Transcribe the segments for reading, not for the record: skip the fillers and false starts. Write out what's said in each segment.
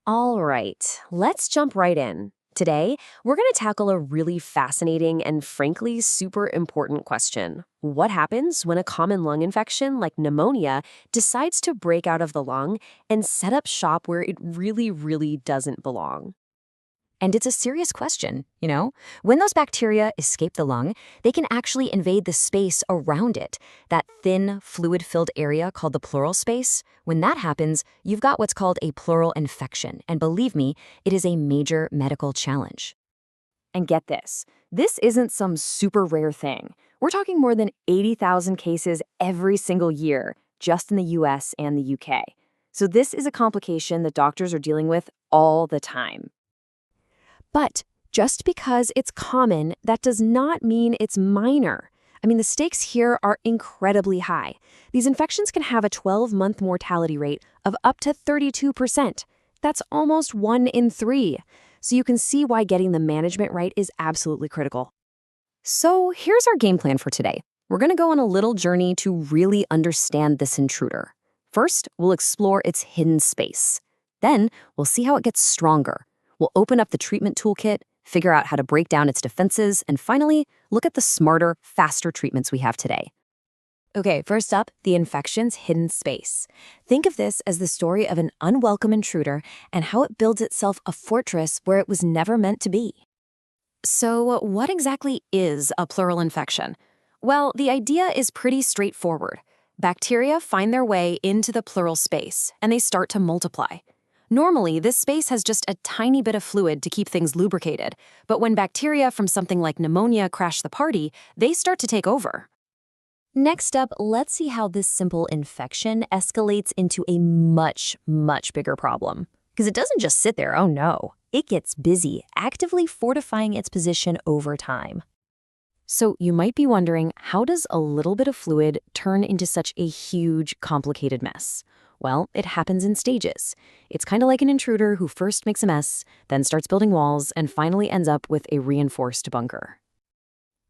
All right, let's jump right in. Today, we're going to tackle a really fascinating and frankly super important question. What happens when a common lung infection like pneumonia decides to break out of the lung and set up shop where it really doesn't belong? And it's a serious question. When those bacteria escape the lung, they can actually invade the space around it, that thin, fluid-filled area called the pleural space. When that happens, you've got what's called a pleural infection. And believe me, it is a major medical challenge. And get this isn't some super rare thing. We're talking more than 80,000 cases every single year, just in the US and the UK. So this is a complication that doctors are dealing with all the time. But just because it's common, that does not mean it's minor. I mean, the stakes here are incredibly high. These infections can have a 12-month mortality rate of up to 32%. That's almost 1 in 3. So you can see why getting the management right is absolutely critical. So here's our game plan for today. We're going to go on a little journey to really understand this intruder. First, we'll explore its hidden space. Then, we'll see how it gets stronger. We'll open up the treatment toolkit, figure out how to break down its defenses, and finally, look at the smarter, faster treatments we have today. Okay, first up, the infection's hidden space. Think of this as the story of an unwelcome intruder and how it builds itself a fortress where it was never meant to be. So, what exactly is a pleural infection? Well, the idea is pretty straightforward. Bacteria find their way into the pleural space, and they start to multiply. Normally, this space has just a tiny bit of fluid to keep things lubricated, but when bacteria from something like pneumonia crash the party, they start to take over. Next up, let's see how this simple infection escalates into a much bigger problem. Because it doesn't just sit there, oh no. It gets busy, actively fortifying its position over time. So you might be wondering, how does a little bit of fluid turn into such a huge, complicated mess? Well, it happens in stages. It's kind of like an intruder who first makes a mess, then starts building walls, and finally ends up with a reinforced bunker.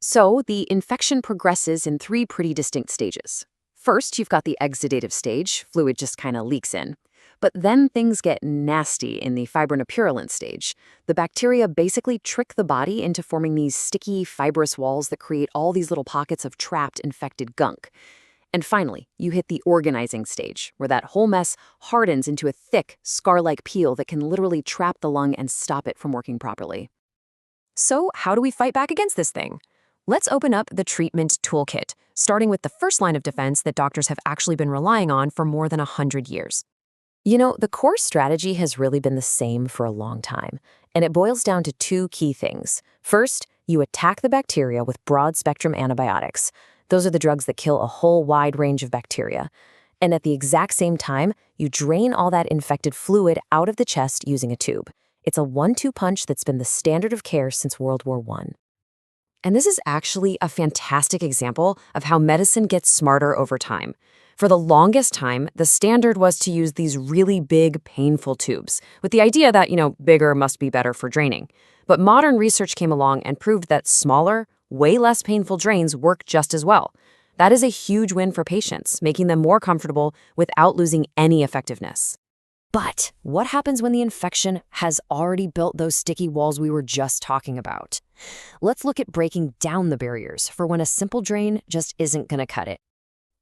So the infection progresses in 3 pretty distinct stages. First, you've got the exudative stage. Fluid just kind of leaks in. But then things get nasty in the fibronopurulent stage. The bacteria basically trick the body into forming these sticky, fibrous walls that create all these little pockets of trapped, infected gunk. And finally, you hit the organizing stage, where that whole mess hardens into a thick, scar-like peel that can literally trap the lung and stop it from working properly. So how do we fight back against this thing? Let's open up the treatment toolkit, starting with the first line of defense that doctors have actually been relying on for more than 100 years. You know, the core strategy has really been the same for a long time, and it boils down to 2 key things. First, you attack the bacteria with broad-spectrum antibiotics. Those are the drugs that kill a whole wide range of bacteria. And at the exact same time, you drain all that infected fluid out of the chest using a tube. It's a 1-2 punch that's been the standard of care since World War I. And this is actually a fantastic example of how medicine gets smarter over time. For the longest time, the standard was to use these really big, painful tubes, with the idea that, bigger must be better for draining. But modern research came along and proved that smaller, way less painful drains work just as well. That is a huge win for patients, making them more comfortable without losing any effectiveness. But what happens when the infection has already built those sticky walls we were just talking about? Let's look at breaking down the barriers for when a simple drain just isn't going to cut it.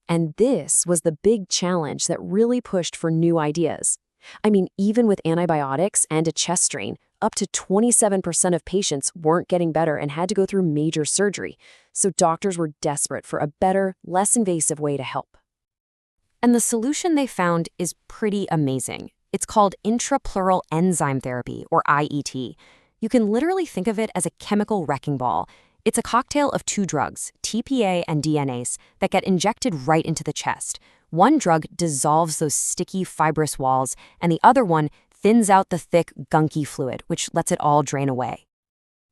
And this was the big challenge that really pushed for new ideas. I mean, even with antibiotics and a chest drain, up to 27% of patients weren't getting better and had to go through major surgery. So doctors were desperate for a better, less invasive way to help. And the solution they found is pretty amazing. It's called intrapleural enzyme therapy, or IET. You can literally think of it as a chemical wrecking ball. It's a cocktail of 2 drugs, TPA and DNase, that get injected right into the chest. One drug dissolves those sticky, fibrous walls, and the other one thins out the thick, gunky fluid, which lets it all drain away.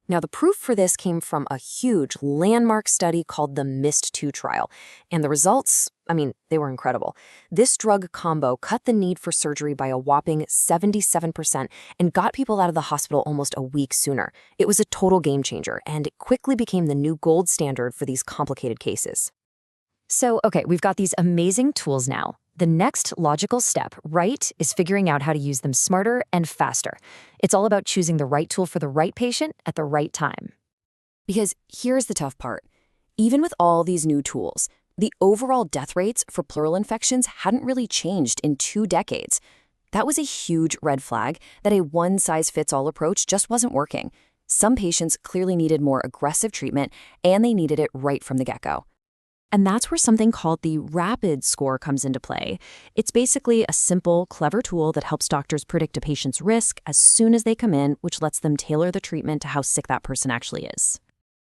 Now, the proof for this came from a huge landmark study called the MIST-2 trial, and the results, they were incredible. This drug combo cut the need for surgery by a whopping 77% and got people out of the hospital almost a week sooner. It was a total game changer, and it quickly became the new gold standard for these complicated cases. So, okay, we've got these amazing tools now. The next logical step, right, is figuring out how to use them smarter and faster. It's all about choosing the right tool for the right patient at the right time. Because here's the tough part. Even with all these new tools, the overall death rates for pleural infections hadn't really changed in 2 decades. That was a huge red flag that a one-size-fits-all approach just wasn't working. Some patients clearly needed more aggressive treatment, and they needed it right from the get-go. And that's where something called the RAPID score comes into play. It's basically a simple, clever tool that helps doctors predict a patient's risk as soon as they come in, which lets them tailor the treatment to how sick that person actually is.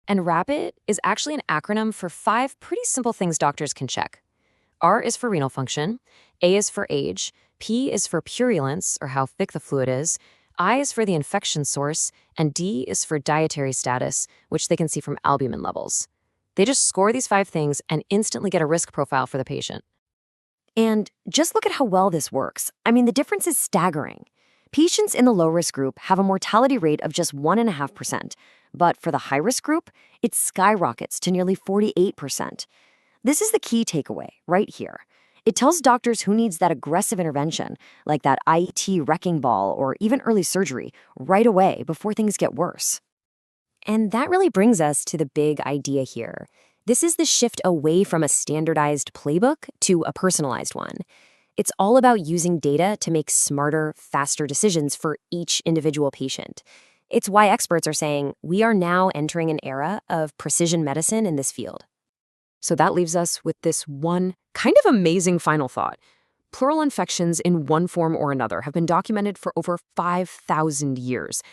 And RAPID is actually an acronym for 5 pretty simple things doctors can check. R is for renal function, A is for age, P is for purulence, or how thick the fluid is, I is for the infection source, and D is for dietary status, which they can see from albumin levels. They just score these 5 things and instantly get a risk profile for the patient. And just look at how well this works. I mean, the difference is staggering. Patients in the low-risk group have a mortality rate of just 1.5%, but for the high-risk group, it skyrockets to nearly 48%. This is the key takeaway right here. It tells doctors who needs that aggressive intervention, like that IET wrecking ball or even early surgery, right away before things get worse. And that really brings us to the big idea here. This is the shift away from a standardized playbook to a personalized one. It's all about using data to make smarter, faster decisions for each individual patient. It's why experts are saying we are now entering an era of precision medicine in this field. So that leaves us with this one kind of amazing final thought. Pleural infections in one form or another have been documented for over 5,000 years.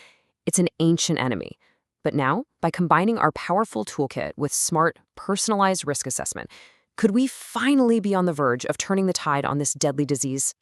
It's an ancient enemy. But now, by combining our powerful toolkit with smart, personalized risk assessment, could we finally be on the verge of turning the tide on this deadly disease?